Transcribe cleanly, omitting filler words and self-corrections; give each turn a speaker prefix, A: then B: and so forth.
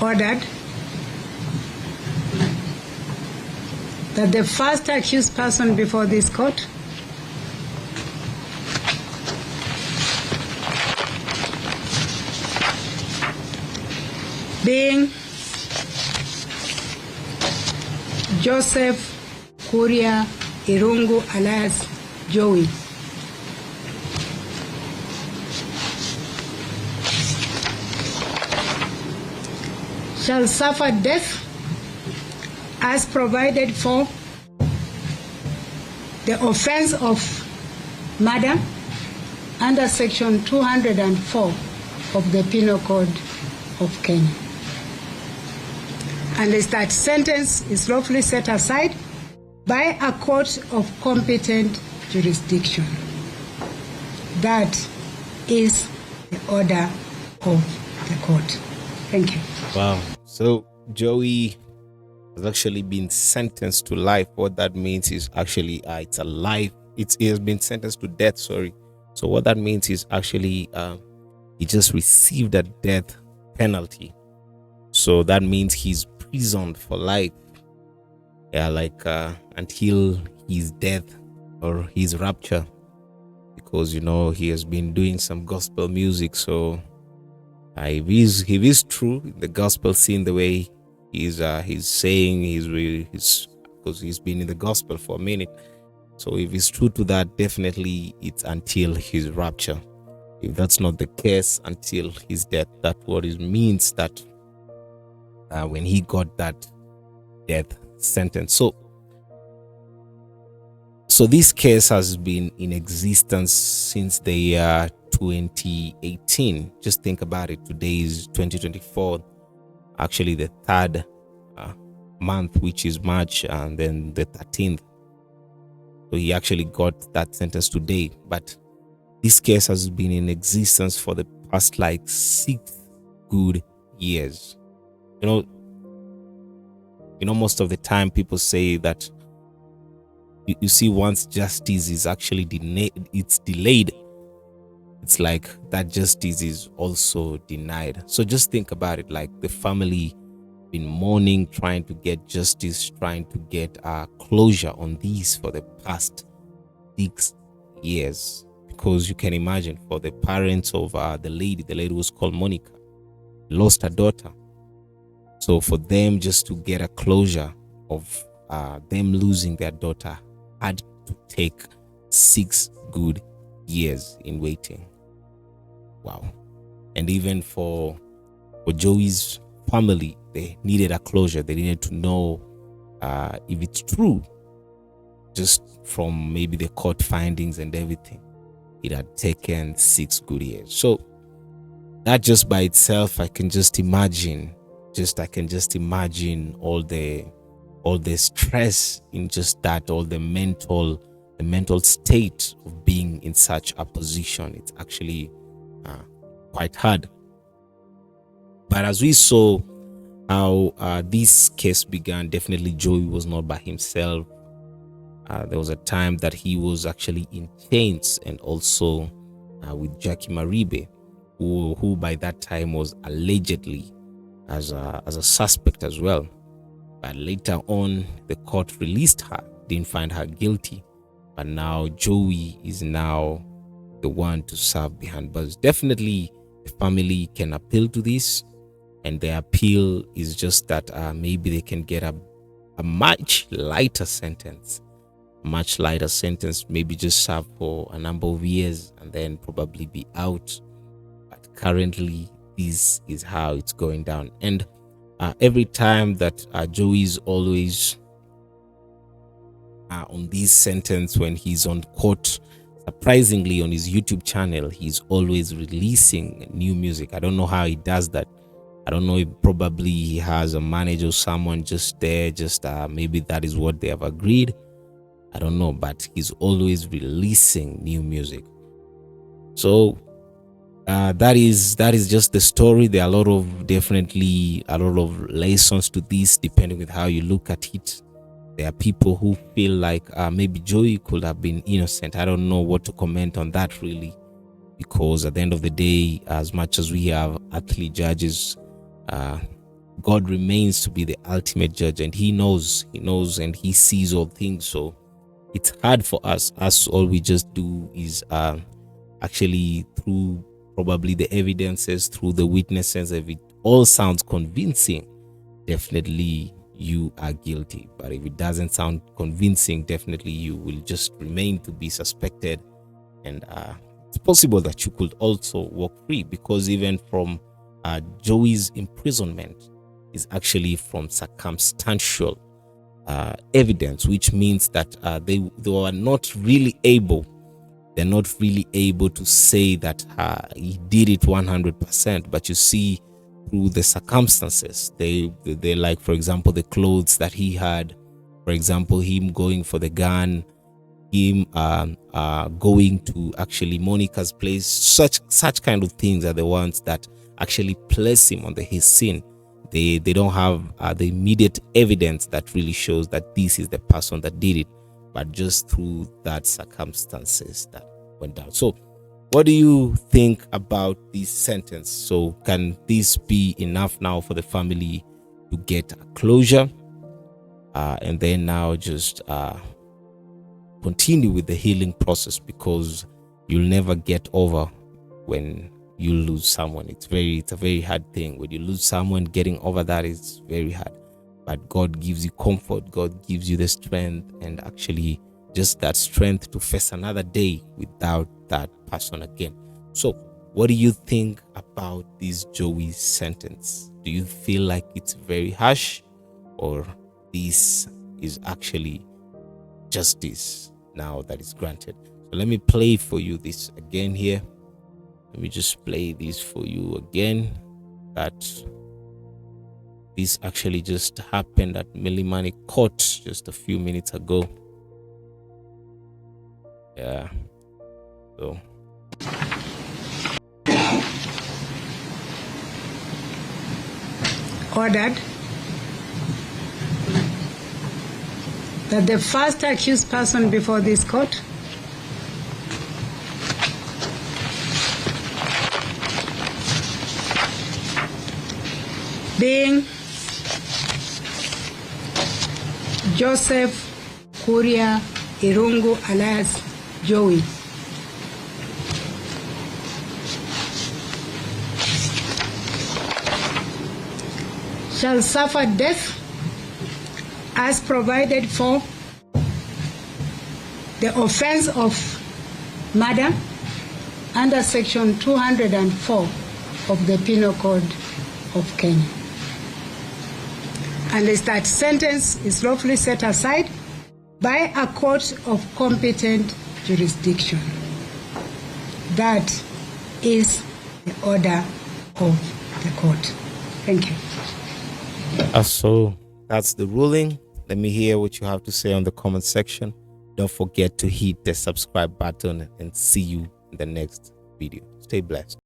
A: ordered that the first accused person before this court being Joseph Kuria Irungu alias Jowie, shall suffer death as provided for the offense of murder under section 204 of the Penal Code of Kenya. And that sentence is lawfully set aside by a court of competent jurisdiction. That is the order of the court. Thank you.
B: Wow. So Jowie has actually been sentenced to life. What that means is actually it's a life. It has been sentenced to death. Sorry. So what that means is actually he just received a death penalty. So that means he's imprisoned for life. Yeah, like until his death or his rapture, because he has been doing some gospel music. So if he's true in the gospel scene, the way he's saying he's because he's been in the gospel for a minute. So if he's true to that, definitely it's until his rapture. If that's not the case, until his death. That's what it means, that when he got that death sentence. So this case has been in existence since the year 2018. Just think about it. Today is 2024, actually the third month, which is March, and then the 13th. So he actually got that sentence today. But this case has been in existence for the past like 6 good years. Most of the time people say that you see, once justice is actually delayed, it's like that justice is also denied. So just think about it, like the family been mourning, trying to get justice, trying to get closure on these for the past 6 years. Because you can imagine, for the parents of the lady was called Monica, lost her daughter. So for them just to get a closure of them losing their daughter had to take 6 good years in waiting. Wow. And even for Jowie's family, they needed a closure. They needed to know if it's true, just from maybe the court findings and everything. It had taken 6 good years. So that just by itself, I can just imagine all the stress in just that, all the mental state of being in such a position. It's actually quite hard. But as we saw how this case began, definitely Jowie was not by himself. There was a time that he was actually in chains, and also with Jackie Maribe, who by that time was allegedly as a suspect as well. But later on, the court released her, didn't find her guilty. But now Jowie is now the one to serve behind bars. Definitely the family can appeal to this, and their appeal is just that maybe they can get a much lighter sentence. Maybe just serve for a number of years and then probably be out. But currently, this is how it's going down. And every time that Jowie is always on this sentence, when he's on court, surprisingly on his YouTube channel, he's always releasing new music. I don't know how he does that. I don't know if probably he has a manager or someone just there, maybe that is what they have agreed. I don't know, but he's always releasing new music. So that is just the story. There are a lot of lessons to this, depending with how you look at it. There are people who feel like maybe Jowie could have been innocent. I don't know what to comment on that really, because at the end of the day, as much as we have earthly judges, God remains to be the ultimate judge, and he knows, and he sees all things. So it's hard for us. All we just do is actually, through probably the evidences, through the witnesses, if it all sounds convincing, definitely you are guilty. But if it doesn't sound convincing, definitely you will just remain to be suspected, and it's possible that you could also walk free, because even from Jowie's imprisonment is actually from circumstantial evidence, which means that they were not really able, they're not really able to say that he did it 100%. But you see, through the circumstances, they like, for example, the clothes that he had, for example, him going for the gun, him going to actually Monica's place, such kind of things are the ones that actually place him on his sin. They don't have the immediate evidence that really shows that this is the person that did it, but just through that circumstances that went down. So what do you think about this sentence? So can this be enough now for the family to get a closure, and then now just continue with the healing process? Because you'll never get over when you lose someone. It's a very hard thing. When you lose someone, getting over that is very hard. But God gives you comfort, God gives you the strength, and actually just that strength to face another day without that person again. So what do you think about this Jowie sentence? Do you feel like it's very harsh, or this is actually justice now that is granted? So let me play for you this again here. Let me just play this for you again. That this actually just happened at Milimani Court just a few minutes ago. Yeah. So
A: ordered that the first accused person before this court being Joseph Kuria Irungu alias Jowie, shall suffer death as provided for the offense of murder under section 204 of the Penal Code of Kenya. Unless that sentence is lawfully set aside by a court of competent jurisdiction. That is the order of the court. Thank you.
B: So that's the ruling. Let me hear what you have to say on the comment section. Don't forget to hit the subscribe button, and see you in the next video. Stay blessed.